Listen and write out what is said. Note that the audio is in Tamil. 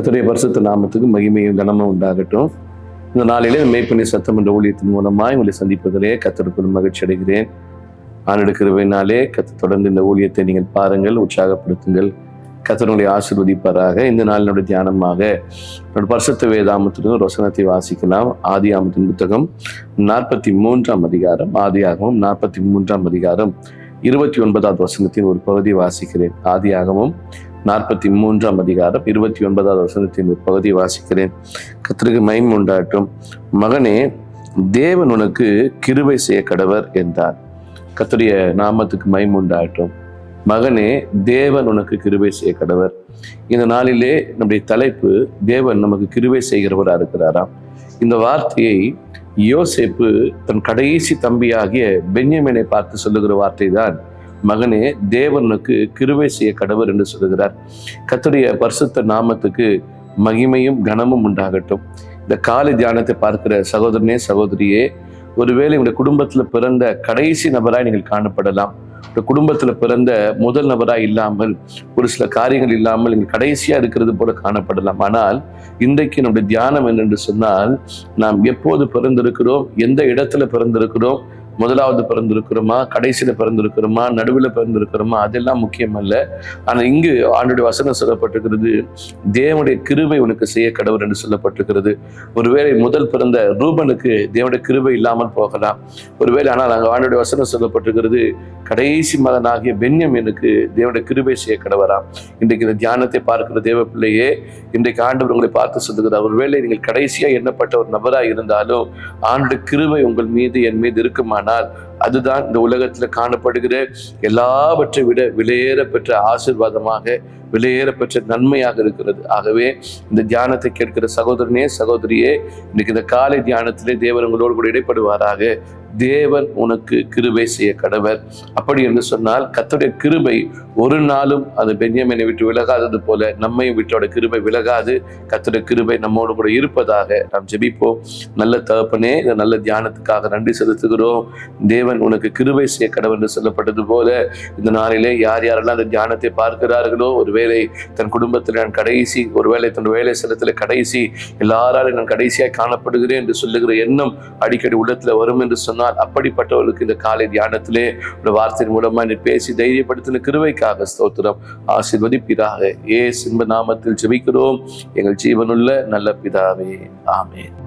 கர்த்தருடைய பரிசுத்த நாமத்துக்கு மகிமையும் கனமும் உண்டாகட்டும். இந்த நாளிலே மேய்ப்பனி சத்தம் என்ற ஊழியத்தின் மூலமாய் உங்களை சந்திப்பதிலே கர்த்தருக்குள் மகிழ்ச்சி அடைகிறேன். ஆண்டு கிருபையினாலே கர்த்தர் தொடர்ந்து இந்த ஊழியத்தை நீங்கள் பாருங்கள், உற்சாகப்படுத்துங்கள். கர்த்தருடைய ஆசீர்வதிப்பாராக. இந்த நாளினுடைய தியானமாக பரிசுத்த வேதாகமத்திலிருந்து ஒரு வசனத்தை வாசிக்கலாம். ஆதியாகமத்தின் புத்தகம் 43ஆம் அதிகாரம், ஆதியாகமம் 43ஆம் அதிகாரம் 29வது வசனத்தின் ஒரு பகுதி வாசிக்கிறேன். ஆதியாகமம் 43ஆம் அதிகாரம் 29வது வசனத்தின் ஒரு பகுதி வாசிக்கிறேன். கர்த்தருக்கு மகிமை உண்டாகட்டும். மகனே, தேவன் உனக்கு கிருபை செய்ய கடவர் என்றார். கர்த்தருடைய நாமத்துக்கு மகிமை உண்டாகட்டும். மகனே, தேவன் உனக்கு கிருபை செய்ய கடவர். இந்த நாளிலே நம்முடைய தலைப்பு, தேவன் நமக்கு கிருபை செய்கிறவராக இருக்கிறாராம். இந்த வார்த்தையை யோசேப்பு தன் கடைசி தம்பியாகிய பென்யமீனை பார்த்து சொல்லுகிற வார்த்தை தான், மகனே, தேவனுக்கு கிருபை செய்ய கடவர் என்று சொல்லுகிறார். கர்த்தருடைய பரிசுத்த நாமத்துக்கு மகிமையும் கனமும் உண்டாகட்டும். இந்த காலை தியானத்தை பார்க்கிற சகோதரனே, சகோதரியே, ஒருவேளை உங்களுடைய குடும்பத்துல பிறந்த கடைசி நபராய் நீங்கள் காணப்படலாம். ஒரு குடும்பத்துல பிறந்த முதல் நபராய் இல்லாமல், ஒரு சில காரியங்கள் இல்லாமல் நீங்கள் கடைசியா இருக்கிறது போல காணப்படலாம். ஆனால் இன்றைக்கு நம்முடைய தியானம் என்னென்று சொன்னால், நாம் எப்போது பிறந்திருக்கிறோம், எந்த இடத்துல பிறந்திருக்கிறோம், முதலாவது பிறந்திருக்கிறோமா, கடைசியில பிறந்திருக்கிறோமா, நடுவில் பிறந்திருக்கிறோமா, அதெல்லாம் முக்கியம் அல்ல. ஆனா இங்கு ஆண்டோடைய வசனம் சொல்லப்பட்டிருக்கிறது, தேவனுடைய கிருபை உனக்கு செய்ய கடவுள் என்று சொல்லப்பட்டிருக்கிறது. ஒருவேளை முதல் பிறந்த ரூபனுக்கு தேவனுடைய கிருபை இல்லாமல் போகலாம். ஒருவேளை ஆனால் அங்கே ஆண்டோடைய வசனம் சொல்லப்பட்டிருக்கிறது, கடைசி மகனாகிய பென்யமீனுக்கு தேவனுடைய கிருபை செய்ய கடவராம். இன்றைக்கு இந்த தியானத்தை பார்க்கிற தேவ பிள்ளையே, இன்றைக்கு ஆண்டவர் உங்களை பார்த்து சொல்லுகிறார், ஒருவேளை நீங்கள் கடைசியா எண்ணப்பட்ட ஒரு நபராக இருந்தாலும் ஆண்டோடைய கிருபை உங்கள் மீது, என் மீது இருக்குமானால், அதுதான் இந்த உலகத்துல காணப்படுகிற எல்லாவற்றை விட விலையேற பெற்ற ஆசீர்வாதமாக, விலையேற பெற்ற நன்மையாக இருக்கிறது. ஆகவே இந்த தியானத்தை கேட்கிற சகோதரனே, சகோதரியே, இன்னைக்கு இந்த காலை தியானத்திலே தேவன் உங்களோடு கூட இடைப்படுவாராக. தேவன் உனக்கு கிருபை செய்ய கடவர். அப்படி என்று சொன்னால் கர்த்தருடைய கிருபை ஒரு நாளும் அது பென்யமீனை விட்டு விலகாதது போல நம்மையும் விட்டோட கிருபை விலகாது. கர்த்தருடைய கிருபை நம்மோடு கூட இருப்பதாக நாம் ஜெபிப்போம். நல்ல தகப்பனே, இந்த நல்ல தியானத்துக்காக நன்றி செலுத்துகிறோம். தேவன் உனக்கு கிருபை செய்ய கடவர் என்று சொல்லப்பட்டது போல இந்த நாளிலே யார் யாரெல்லாம் அந்த தியானத்தை பார்க்கிறார்களோ, ஒருவேளை தன் குடும்பத்தில் நான் கடைசி, ஒருவேளை தன் வேலை ஸ்தலத்தில் கடைசி, எல்லாராலும் நான் கடைசியாய் காணப்படுகிறேன் என்று சொல்லுகிற எண்ணம் அடிக்கடி உள்ளத்துல வரும் என்று சொன்னால், அப்படிப்பட்டவர்களுக்கு இந்த காலை தியானத்திலே ஒரு வார்த்தையின் மூலமா நீ பேசி தைரியப்படுத்தின கிருபைக்காக ஸ்தோத்திரம். ஆசீர்வதிப்பீராக. இயேசுவின் நாமத்தில் ஜெபிக்கிறோம் எங்கள் ஜீவனுள்ள நல்ல பிதாவே, ஆமென்.